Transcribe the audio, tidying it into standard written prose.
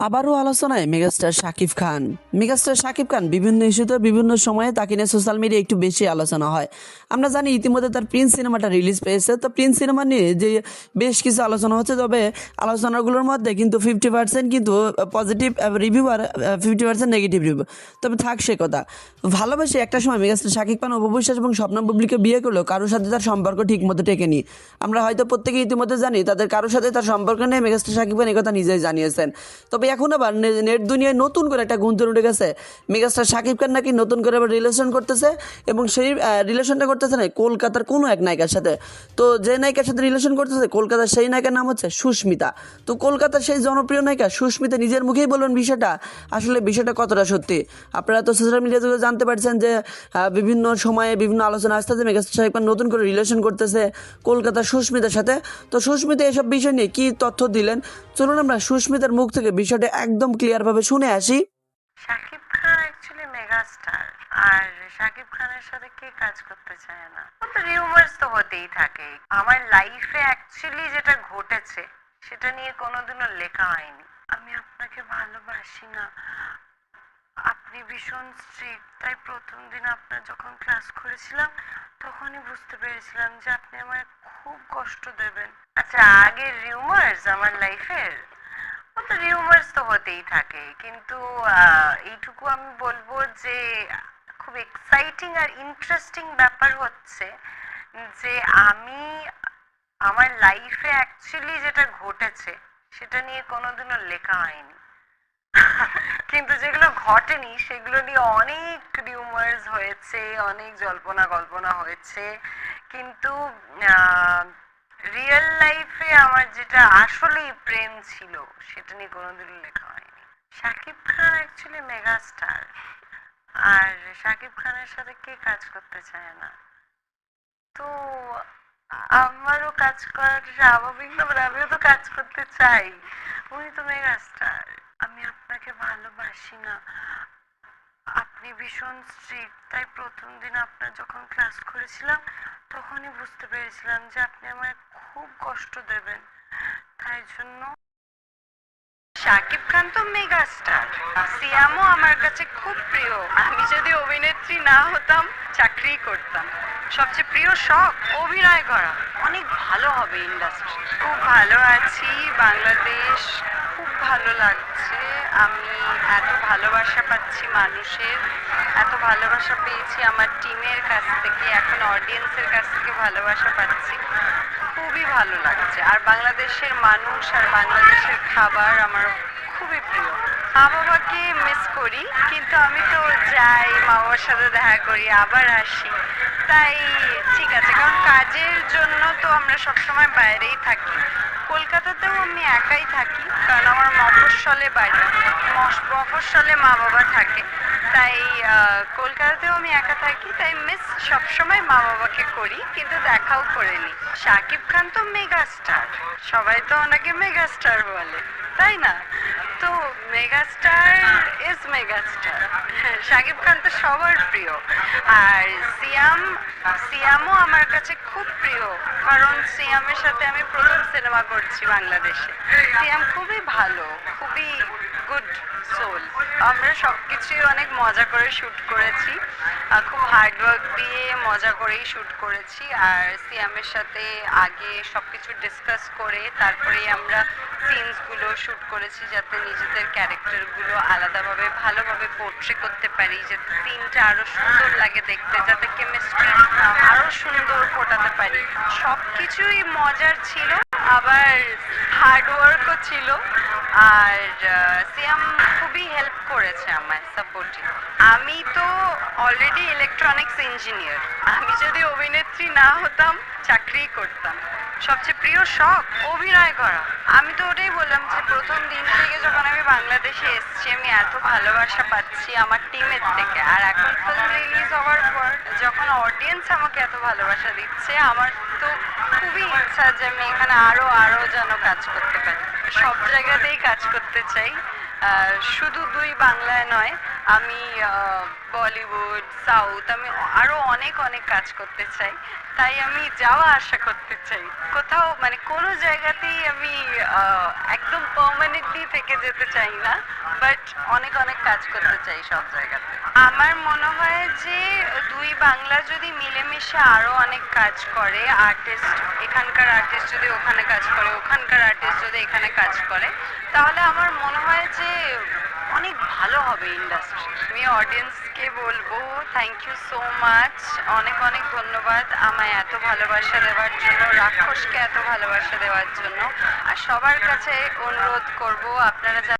আবারও আলোচনায় megastar Shakib Khan. Megastar Shakib Khan বিভিন্ন ইস্যুতে বিভিন্ন সময়ে তাকে নিয়ে সোশ্যাল মিডিয়ায় একটু বেশি আলোচনা হয়। আমরা জানি ইতিমধ্যে তার প্রিন্স সিনেমাটা রিলিজ পেয়েছে, তো প্রিন্স সিনেমা নিয়ে যে বেশ কিছু আলোচনা হচ্ছে, তবে আলোচনাগুলোর মধ্যে কিন্তু 50% কিন্তু পজিটিভ রিভিউ আর 50% নেগেটিভ রিভিউ। তবে থাক সে কথা, ভালোবাসে একটা সময় মেগাস্টার শাকিব খান অপু বিশ্বাস এবং স্বপ্না বুবলিকে বিয়ে করলেও কারোর সাথে তার সম্পর্ক ঠিক মতো টেকেনি। আমরা হয়তো প্রত্যেকে ইতিমধ্যে জানি তাদের কারোর সাথে তার সম্পর্ক নেই, মেগাস্টার শাকিব খান একথা নিজেই জানিয়েছেন। তবে এখন আবার নেট দুনিয়ায় নতুন করে একটা গুঞ্জন উঠে গেছে, মেগাস্টার শাকিব খান নাকি নতুন করে আবার রিলেশন করতেছে, এবং সেই রিলেশনটা করতেছে না কলকাতার কোনো এক নায়িকার সাথে। তো যে নায়িকার সাথে রিলেশন করতেছে কলকাতার সেই নায়িকার নাম হচ্ছে সুস্মিতা। তো কলকাতার সেই জনপ্রিয় নায়িকা সুস্মিতা নিজের মুখেই বলবেন বিষয়টা, আসলে বিষয়টা কতটা সত্যি। আপনারা তো সোশ্যাল মিডিয়া থেকে জানতে পারছেন যে বিভিন্ন সময়ে বিভিন্ন আলোচনা আসতেছে মেগাস্টার শাকিব খান নতুন করে রিলেশন করতেছে কলকাতার সুস্মিতার সাথে। তো সুস্মিতা এসব বিষয় নিয়ে কি তথ্য দিলেন, চলুন আমরা সুস্মিতার মুখ থেকে বিষয়টা একদম ক্লিয়ারভাবে শুনে আসি। শাকিব খান অ্যাকচুয়ালি মেগাস্টার, আর শাকিব খানের সাথে কে কাজ করতে চায় না? ও তো রিউমার্স তো হতেই থাকে। আমার লাইফে অ্যাকচুয়ালি যেটা ঘটেছে সেটা নিয়ে কোনোদিনও লেখা হয়নি। আমি আপনাকে ভালোবাসি না, আপনি ভীষণ স্ট্রিক্ট, তাই প্রথম দিন আপনার যখন ক্লাস করেছিলাম তখনই বুঝতে পেরেছিলাম যে আপনি আমায় খুব কষ্ট দেবেন। আচ্ছা, আগের রিউমার্স আমার লাইফের, ও তো রিউমার্স তো হতেই থাকে, কিন্তু এইটুকু আমি বলবো যে খুব এক্সাইটিং আর ইন্টারেস্টিং ব্যাপার হচ্ছে যে আমি আমার লাইফে অ্যাকচুয়ালি যেটা ঘটেছে সেটা নিয়ে কোনোদিনও লেখা হয়নি। কিন্তু যেগুলো ঘটেনি সেগুলো নিয়ে অনেক রিউমার্স হয়েছে, অনেক জল্পনা কল্পনা হয়েছে, কিন্তু রিয়েল লাইফে আমার যেটা আসলেই প্রেম ছিল সেটা নিয়ে কোনোদিনও লেখা হয়নি। শাকিব খান অ্যাকচুয়ালি মেগাস্টার, আর শাকিব খানের সাথে কে কাজ করতে চায় না? তো আমারও কাজ করার স্বাভাবিক না, মানে আমিও তো কাজ করতে চাই। উনি তো মেগাস্টার। আমি আপনাকে ভালোবাসি না, আপনি ভীষণ স্ট্রিক্ট, তাই প্রথম দিন আপনার যখন ক্লাস করেছিলাম তখনই বুঝতে পেরেছিলাম যে আপনি আমায় খুব কষ্ট দেবেন, তাই জন্য। শাকিব খান তো মেগাস্টার, সিয়ামও আমার কাছে খুব প্রিয়। আমি যদি অভিনেত্রী না হতাম চাকরি করতাম। সবচেয়ে প্রিয় শখ অভিনয় করা, অনেক ভালো হবে ইন্ডাস্ট্রি। খুব ভালো আছি, বাংলাদেশ খুব ভালো লাগছে। আমি এত ভালোবাসা পাচ্ছি মানুষের, এত ভালোবাসা পেয়েছি আমার টিমের কাছ থেকে, এখন অডিয়েন্সের কাছ থেকে ভালোবাসা পাচ্ছি, খুবই ভালো লাগছে। আর বাংলাদেশের মানুষ আর বাংলাদেশের খাবার আমার খুবই প্রিয়। মা বাবাকে মিস করি, কিন্তু আমি তো যাই, মা বাবার সাথে দেখা করি, আবার আসি, তাই ঠিক আছে। কারণ কাজের জন্য তো আমরা সবসময় বাইরেই থাকি। কলকাতাতেও আমি একাই থাকি, কারণ আমার মফস্বলে বাড়ি, মফস্বলে মা বাবা থাকে, তাই কলকাতাতেও আমি একা থাকি, তাই মিস সবসময় মা বাবাকে করি, কিন্তু দেখাও করে নিই। শাকিব খান তো মেগাস্টার, সবাই তো ওনাকে মেগাস্টার বলে, তাই না? তো megastar is megastar. Shakib Khan তো সবার প্রিয়। আর সিয়ামও আমার কাছে খুব প্রিয়, কারণ সিয়ামের সাথে আমি প্রথম সিনেমা করছি বাংলাদেশে। সিয়াম খুবই ভালো, খুবই গুড সোল। আমরা সবকিছুই অনেক মজা করে শুট করেছি, খুব হার্ডওয়ার্ক দিয়ে মজা করেই শুট করেছি। আর সিয়ামের সাথে আগে সবকিছু ডিসকাস করে তারপরেই আমরা সিনসগুলো শুট করেছি, যাতে নিজেদের ক্যারেক্টারগুলো আলাদাভাবে ভালোভাবে পোর্ট্রে করতে পারি, যাতে সিনটা আরো সুন্দর লাগে দেখতে, যাতে কেমিস্ট্রি আরো সুন্দর ফোটাতে পারি। সবকিছুই মজার ছিল, আবার হার্ডওয়ার্কও ছিল। আর সিয়াম খুবই হেল্প করেছে আমায়, সাপোর্টিভ। আমি তো অলরেডি ইলেকট্রনিক্স ইঞ্জিনিয়ার, আমি যদি অভিনেত্রী না হতাম চাকরি করতাম। সবচেয়ে প্রিয় শখ অভিনয় করা। আমি তো ওটাই বললাম যে প্রথম দিন থেকে যখন আমি বাংলাদেশে এসেছি আমি এত ভালোবাসা পাচ্ছি আমার টিমের থেকে, আর এখন ফিল্ম রিলিজ হওয়ার পর যখন অডিয়েন্স আমাকে এত ভালোবাসা দিচ্ছে, আমার তো খুবই ইচ্ছা যে আমি এখানে আরো আরো যেন কাজ করতে পারি, সব জায়গাতেই কাজ করতে চাই। শুধু দুই বাংলায় নয়, আমি বলিউড, সাউথ, আমি আরো অনেক অনেক কাজ করতে চাই। তাই আমি যাওয়া আসা করতে চাই, কোথাও মানে কোনো জায়গাতেই আমি একদম পার্মানেন্টলি থেকে যেতে চাই না, বাট অনেক অনেক কাজ করতে চাই সব জায়গাতে। আমার মনে হয় যে দুই বাংলা যদি মিলেমিশে আরো অনেক কাজ করে, আর্টিস্ট এখানকার আর্টিস্ট যদি ওখানে কাজ করে, ওখানকার আর্টিস্ট যদি এখানে কাজ করে, তাহলে আমার মনে হয় যে অনেক ভালো হবে ইন্ডাস্ট্রি। আমি অডিয়েন্সকে বলবো থ্যাংক ইউ সো মাচ, অনেক অনেক ধন্যবাদ আমায় এত ভালোবাসা দেওয়ার জন্য, রাক্ষসকে এত ভালোবাসা দেওয়ার জন্য। আর সবার কাছে অনুরোধ করব, আপনারা